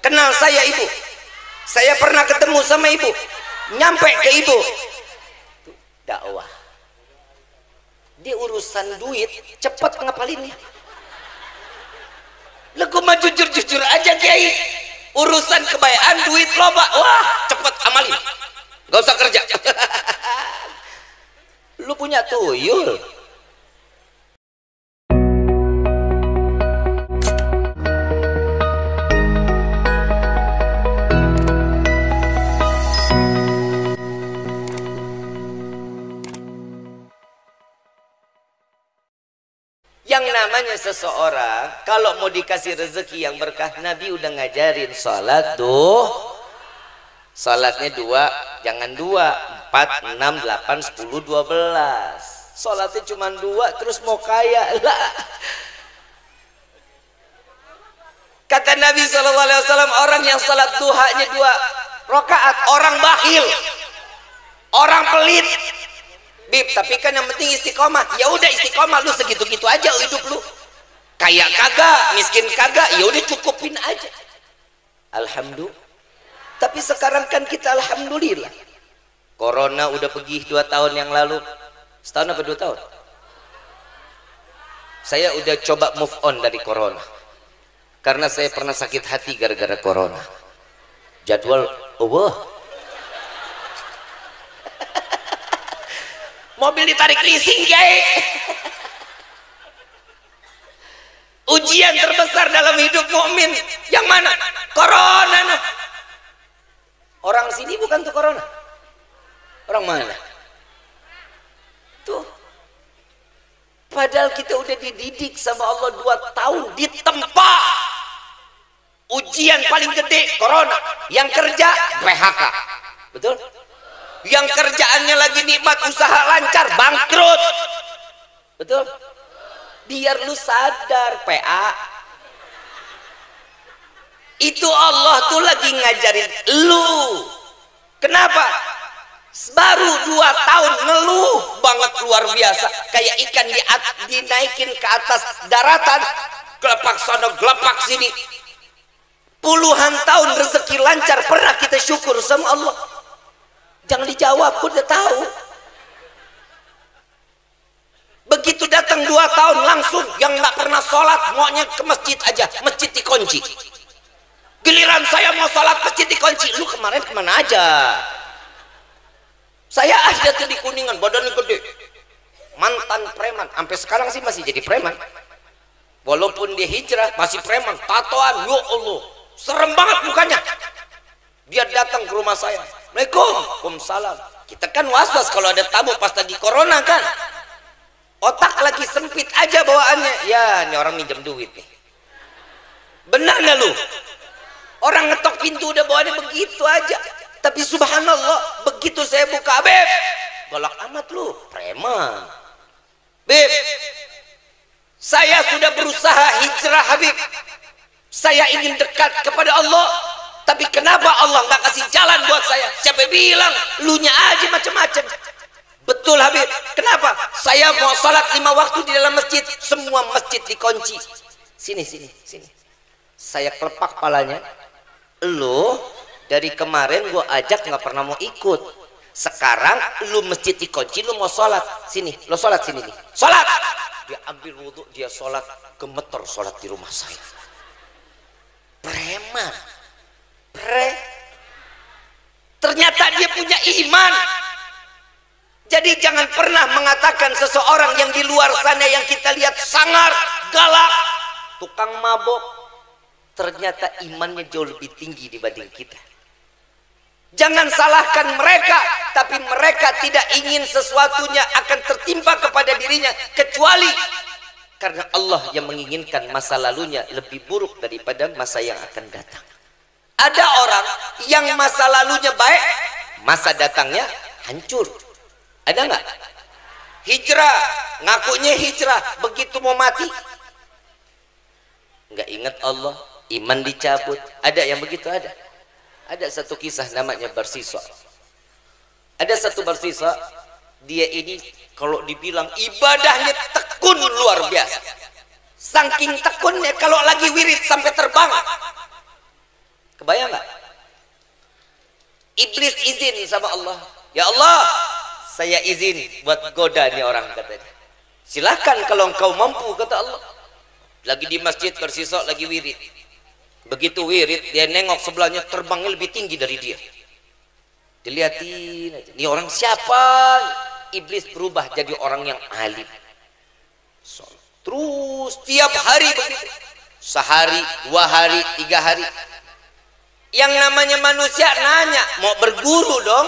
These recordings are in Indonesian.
Kenal saya ibu, saya pernah ketemu sama ibu, nyampe ke ibu. Dakwah. Dia urusan duit cepat ngapalinnya. Lego mah jujur-jujur aja Kiai. Urusan kebayaan duit loba, wah cepet amalin. Gak usah kerja. Lu punya tuyul. Yang namanya seseorang kalau mau dikasih rezeki yang berkah, Nabi udah ngajarin sholat tuh. Sholatnya 2, jangan 2, 4, 6, 8, 10, 12. Sholatnya cuma 2 terus mau kaya lah. Kata Nabi SAW, orang yang sholat duhanya 2 rakaat orang bakhil, orang pelit. Bib, tapi kan yang penting istiqomah. Ya udah istiqomah, lu segitu-gitu aja hidup lu. Kaya kagak, miskin kagak, ya udah cukupin aja. Alhamdulillah. Tapi sekarang kan kita alhamdulillah. Corona udah pergi 2 tahun yang lalu. Setahun apa 2 tahun? Saya udah coba move on dari corona. Karena saya pernah sakit hati gara-gara corona. Jadwal mobil ditarik leasing Kiai. Ujian terbesar dalam hidup mukmin yang mana? Corona. Orang sini bukan tuh corona. Orang mana? Tuh. Padahal kita udah dididik sama Allah 2 tahun ditempa. Ujian paling gede corona. Yang kerja PHK. Betul? Yang kerjaannya lagi nikmat, usaha lancar, bangkrut. Betul? Biar lu sadar PA. Itu Allah tuh lagi ngajarin lu. Kenapa? Baru 2 tahun ngeluh banget luar biasa. Kayak ikan dinaikin ke atas daratan. Gelepak sana, gelepak sini. Puluhan tahun rezeki lancar, pernah kita syukur sama Allah? Jangan dijawab, aku udah tahu. Begitu datang 2 tahun langsung, yang nggak pernah sholat maunya ke masjid aja, masjid dikunci. Giliran saya mau sholat, masjid dikunci. Lu kemarin kemana aja? Saya ada tuh di Kuningan, badannya gede, mantan preman, sampai sekarang sih masih jadi preman. Walaupun dia hijrah masih preman, tatoan, ya Allah, serem banget mukanya. Dia datang ke rumah saya, Waalaikumsalam. Kita kan was-was kalau ada tamu pas lagi corona kan. Otak lagi sempit aja bawaannya. Ya, ini orang minjem duit nih. Benar nggak lu? Orang ngetok pintu udah bawaannya begitu aja. Tapi subhanallah, begitu saya buka, Beb, galak amat lu, preman. Beb, saya sudah berusaha hijrah Habib. Saya ingin dekat kepada Allah. Tapi kenapa Allah nggak kasih jalan buat saya? Siapa bilang? Lunya aja macam-macam. Betul Habib. Kenapa? Saya mau sholat 5 waktu di dalam masjid, semua masjid dikunci. Sini. Saya kelepak palanya. Lu dari kemarin gua ajak nggak pernah mau ikut. Sekarang lu masjid dikunci, lu mau sholat. Sini, lu sholat sini nih. Sholat. Dia ambil wudhu, dia sholat, gemeter sholat di rumah saya. Preman. Ternyata dia punya iman. Jadi jangan pernah mengatakan seseorang yang di luar sana yang kita lihat sangar, galak, tukang mabok, ternyata imannya jauh lebih tinggi dibanding kita. Jangan salahkan mereka, tapi mereka tidak ingin sesuatunya akan tertimpa kepada dirinya kecuali karena Allah yang menginginkan masa lalunya lebih buruk daripada masa yang akan datang. Ada orang yang masa lalunya baik, masa datangnya hancur. Ada nggak? Hijrah, ngakunya hijrah, begitu mau mati nggak ingat Allah, iman dicabut. Ada yang begitu? Ada satu kisah namanya Barsisa. Ada satu Barsisa, dia ini kalau dibilang ibadahnya tekun luar biasa. Saking tekunnya kalau lagi wirid sampai terbang. Iblis izin sama Allah, ya Allah, saya izin buat goda nih orang, katanya. Silakan kalau engkau mampu, kata Allah. Lagi di masjid bersisok, lagi wirid. Begitu wirid, dia nengok sebelahnya terbangnya lebih tinggi dari dia. Dilihatin aja, ini orang siapa? Iblis berubah jadi orang yang alim. Terus tiap hari begitu. Sehari, 2 hari, 3 hari. Yang namanya manusia nanya, mau berguru dong.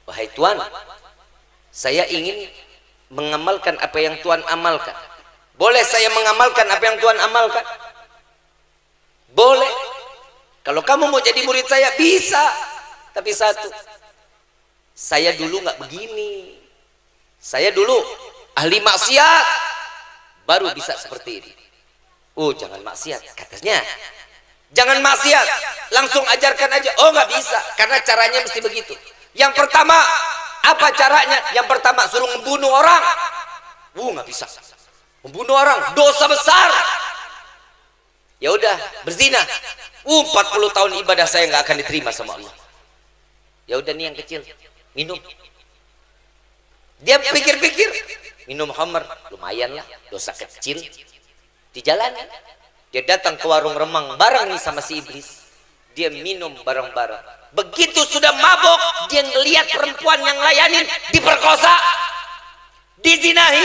Wahai Tuan, saya ingin mengamalkan apa yang Tuan amalkan. Boleh saya mengamalkan apa yang Tuan amalkan? Boleh. Kalau kamu mau jadi murid saya, bisa. Tapi satu, saya dulu nggak begini. Saya dulu ahli maksiat, baru bisa seperti ini. Oh, jangan maksiat, katanya. Jangan maksiat, langsung ajarkan aja. Oh, nggak bisa, karena caranya mesti begitu. Yang pertama, apa caranya? Yang pertama suruh membunuh orang. Nggak bisa. Membunuh orang dosa besar. Ya udah, berzina. 40 tahun ibadah saya nggak akan diterima sama Allah. Ya udah nih yang kecil, minum. Dia pikir-pikir, minum khamr lumayan lah, dosa kecil. Di jalan dia datang ke warung remang bareng nih sama si iblis. Dia minum bareng-bareng. Begitu sudah mabok, dia ngelihat perempuan yang layanin diperkosa, dizinahi.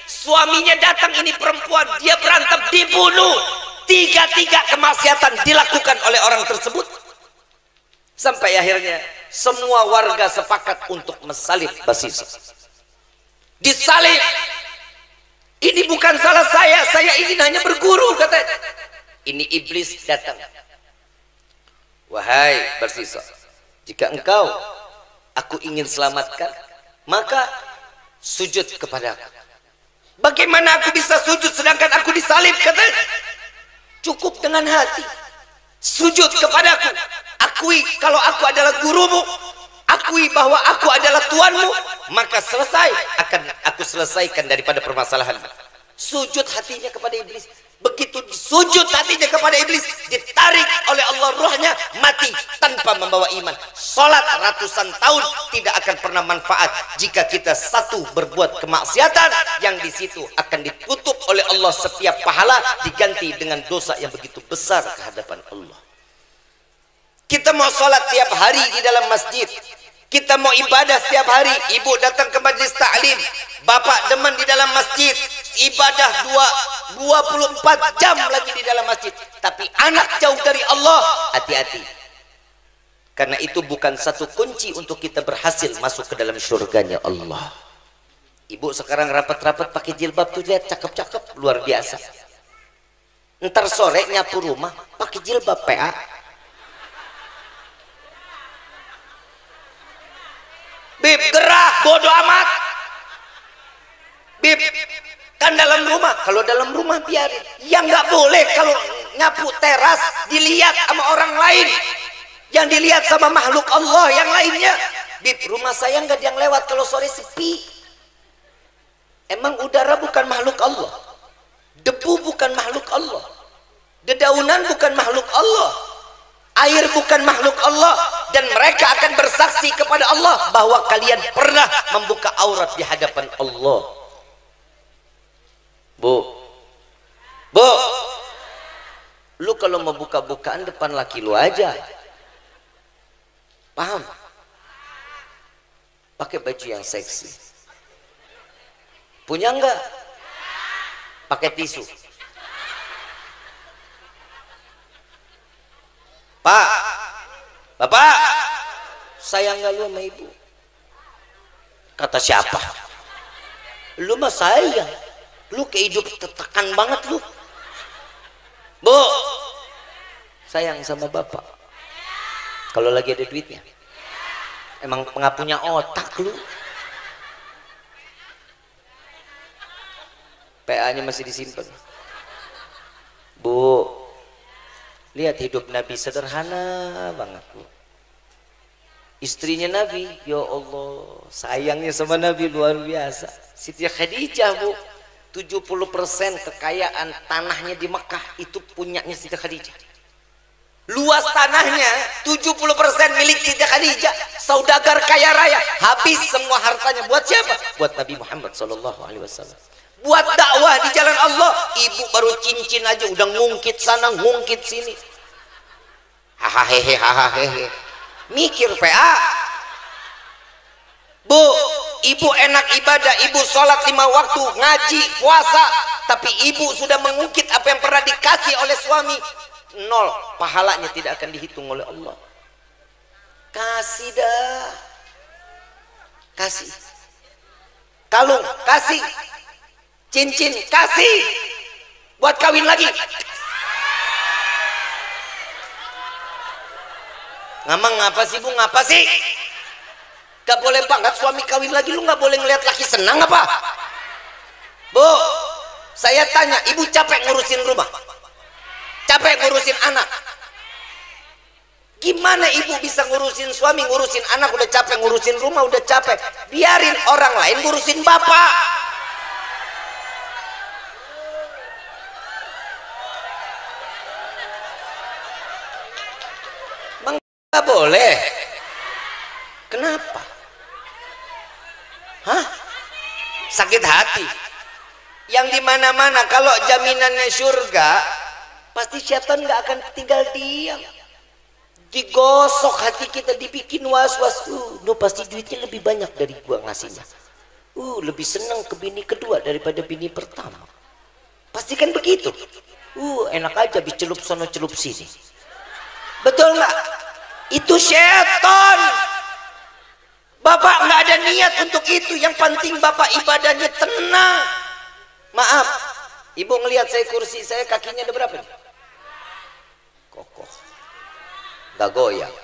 Suaminya datang, ini perempuan, dia berantem, dibunuh. 3 kemaksiatan dilakukan oleh orang tersebut. Sampai akhirnya semua warga sepakat untuk mensalib Basisa. Disalib. Ini bukan salah saya ingin hanya berguru, katanya. Ini iblis datang. Wahai Basisa, jika engkau aku ingin selamatkan, maka sujud kepadaku. Bagaimana aku bisa sujud sedangkan aku disalib, katanya? Cukup dengan hati. Sujud kepadaku. Akui kalau aku adalah gurumu. Akui bahwa aku adalah tuanmu. Maka selesai. Akan aku selesaikan daripada permasalahan. Sujud hatinya kepada iblis. Begitu sujud hatinya kepada iblis, ditarik oleh Allah ruhnya, mati tanpa membawa iman. Salat ratusan tahun tidak akan pernah manfaat jika kita satu berbuat kemaksiatan yang di situ akan ditutup oleh Allah setiap pahala, diganti dengan dosa yang begitu besar ke hadapan Allah. Kita mau salat tiap hari di dalam masjid, kita mau ibadah setiap hari. Ibu datang ke majlis ta'lim, bapak demen di dalam masjid, ibadah 24 jam lagi di dalam masjid, tapi anak jauh dari Allah. Hati-hati, karena itu bukan satu kunci untuk kita berhasil masuk ke dalam surganya Allah. Ibu sekarang rapat-rapat pakai jilbab tuh, lihat cakep-cakep, luar biasa. Ntar sore nyapu rumah pakai jilbab PA. Bib, gerah, bodoh amat. Bib, kan dalam rumah. Kalau dalam rumah biarin. Yang nggak boleh kalau nyapu teras dilihat sama orang lain. Yang dilihat sama makhluk Allah yang lainnya. Bib, rumah saya nggak ada yang lewat kalau sore sepi. Emang udara bukan makhluk Allah? Debu bukan makhluk Allah? Dedaunan bukan makhluk Allah? Air bukan makhluk Allah? Dan mereka akan bersaksi kepada Allah bahwa kalian pernah membuka aurat di hadapan Allah. Bu, lu kalau mau buka-bukaan depan laki lu aja. Paham? Pakai baju yang seksi. Punya enggak? Pakai tisu. Pak, Bapak, sayang nggak lu sama ibu? Kata siapa? Lu mah sayang. Lu kehidup tertekan banget lu. Bu, sayang sama bapak. Kalau lagi ada duitnya. Emang nggak punya otak lu. PA-nya masih disimpan. Bu, lihat hidup Nabi sederhana banget bu. Istrinya Nabi, ya Allah, sayangnya sama Nabi luar biasa. Siti Khadijah bu, 70% kekayaan tanahnya di Mekah itu punyanya Siti Khadijah. luas tanahnya 70% milik Siti Khadijah, saudagar kaya raya, habis semua hartanya buat siapa? Buat Nabi Muhammad SAW, buat dakwah di jalan Allah. Ibu baru cincin aja udah ngungkit sana ngungkit sini, hahaha, mikir PA. Bu, ibu enak ibadah, ibu sholat 5 waktu, ngaji, puasa, tapi ibu sudah mengungkit apa yang pernah dikasih oleh suami, nol, pahalanya tidak akan dihitung oleh Allah. Kasih dah, kasih kalung, kasih cincin, kasih buat kawin lagi. Ngamang ngapa sih bu, ngapa sih? Gak boleh banget suami kawin lagi, lu gak boleh ngeliat laki senang apa? Bu, saya tanya, ibu capek ngurusin rumah, capek ngurusin anak, gimana ibu bisa ngurusin suami, ngurusin anak udah capek, ngurusin rumah udah capek, biarin orang lain ngurusin bapak. Bang, gak boleh. Kenapa? Hah? Sakit hati. Yang dimana-mana kalau jaminannya surga, pasti syaitan nggak akan tinggal diam. Digosok hati kita, dibikin was-was. Pasti duitnya lebih banyak dari gua ngasihnya. Lebih senang ke bini kedua daripada bini pertama. Pasti kan begitu. Enak aja dicelup sono celup sini. Betul nggak? Itu syaitan. Bapak nggak ada niat untuk itu. Yang penting bapak ibadahnya tenang. Maaf, ibu ngelihat saya kursi saya kakinya ada berapa? Kokoh, nggak goyang,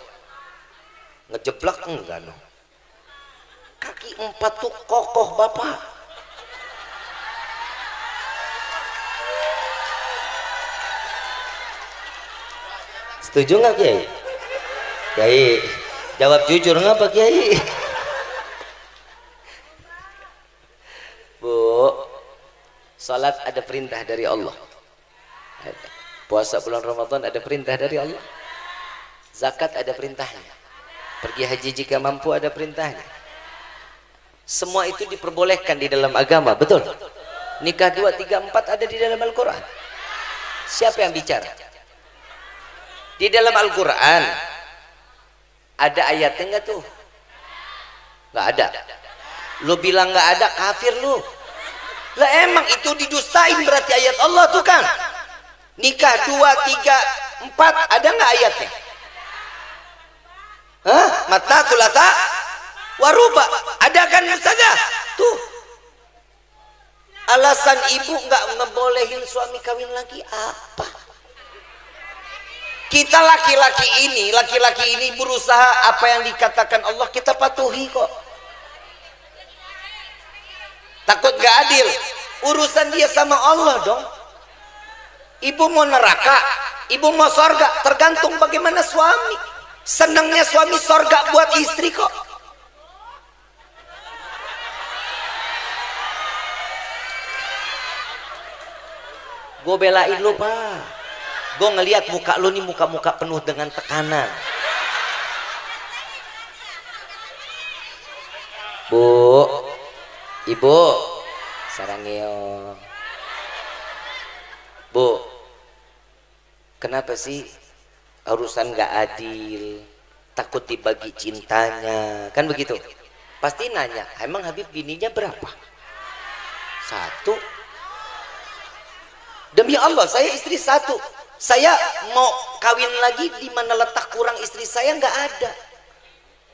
ngejeblak enggak no. Kaki 4 tuh kokoh bapak. Setuju nggak Kiai? Kiai jawab jujur nggak Pak Kiai? Bu, salat ada perintah dari Allah, puasa bulan Ramadan ada perintah dari Allah, zakat ada perintahnya, pergi haji jika mampu ada perintahnya. Semua itu diperbolehkan di dalam agama, betul? Nikah 2, 3, 4 ada di dalam Al-Quran. Siapa yang bicara? Di dalam Al-Quran ada ayatnya nggak tuh? Nggak ada. Lu bilang nggak ada, kafir lu. Lah emang itu didustain berarti ayat Allah tuh kan. Nikah 2, 3, 4 ada nggak ayatnya? Hah? Mata tulata waruba ada kan saja tuh. Alasan ibu nggak ngebolehin suami kawin lagi apa? Kita laki-laki ini berusaha apa yang dikatakan Allah kita patuhi kok. Takut gak adil, urusan dia sama Allah dong. Ibu mau neraka, ibu mau sorga, tergantung bagaimana suami. Senangnya suami sorga buat istri kok. Gue belain lu Pak. Gue ngelihat muka lu nih, muka-muka penuh dengan tekanan. Bu, ibu, sarangeo. Bu, kenapa sih urusan gak adil? Takut dibagi cintanya, kan begitu? Pasti nanya, emang Habib bininya berapa? 1. Demi Allah, saya istri 1. Saya mau kawin lagi, di mana letak kurang istri saya nggak ada.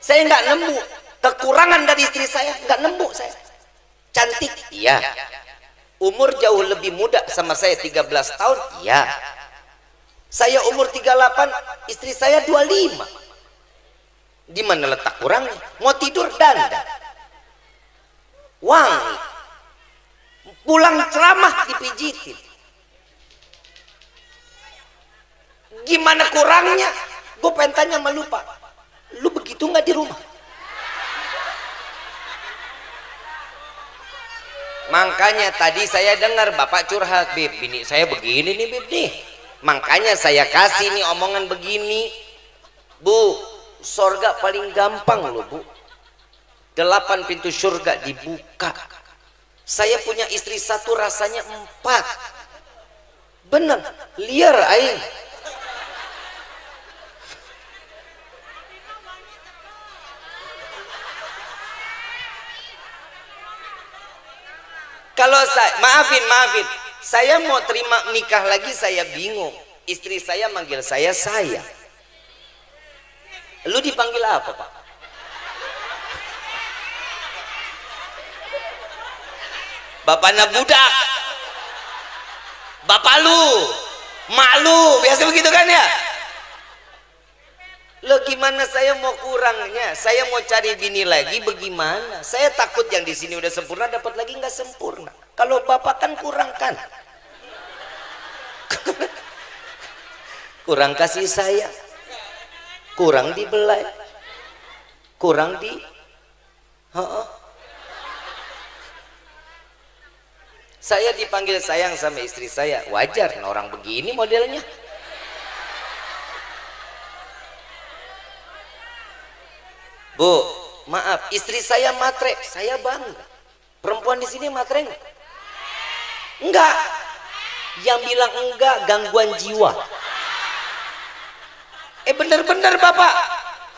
Saya nggak nemu kekurangan dari istri saya, nggak nemu saya. Cantik, iya. Umur jauh lebih muda sama saya 13 tahun, iya. Saya umur 38, istri saya 25. Di mana letak kurangnya? Mau tidur dandan, wangi, pulang ceramah dipijitin. Gimana kurangnya? Gue pengen tanya sama lu Pak, lu begitu nggak di rumah? Makanya tadi saya dengar bapak curhat, Bib, bini saya begini nih Bib nih, Makanya saya kasih nih omongan begini, Bu, surga paling gampang loh Bu. 8 pintu surga dibuka. Saya punya istri 1, rasanya 4. Bener, liar aing. Kalau saya, maafin, saya mau terima nikah lagi saya bingung. Istri saya manggil saya. Lu dipanggil apa, Pak? Bapaknya budak, bapak lu, mak lu, biasa begitu kan ya? Lo gimana saya mau kurangnya? Saya mau cari bini lagi bagaimana? Saya takut yang di sini udah sempurna dapat lagi nggak sempurna. Kalau bapak kan kurang kan? Kurang kasih sayang, kurang dibelai, kurang di saya dipanggil sayang sama istri saya, wajar orang begini modelnya. Bu, maaf, istri saya matre, saya bangga. Perempuan di sini matre enggak? Enggak. Yang bilang enggak gangguan jiwa. Bener-bener Bapak,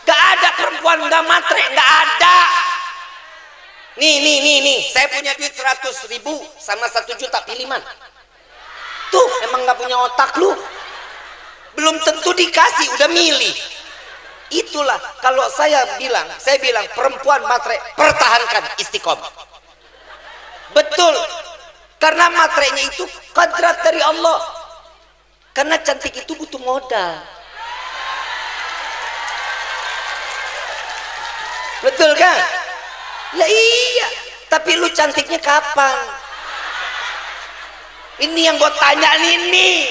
gak ada perempuan enggak matre, enggak ada. Nih, saya punya duit 100.000 sama 1 juta, pilih mana? Tuh, emang nggak punya otak lu? Belum tentu dikasih, udah milih. Itulah kalau saya bilang perempuan matre, pertahankan istiqomah. Betul, karena matrenya itu kodrat dari Allah. Karena cantik itu butuh modal. Betul kan? Lah iya, tapi lu cantiknya kapan? Ini yang gue tanya nih.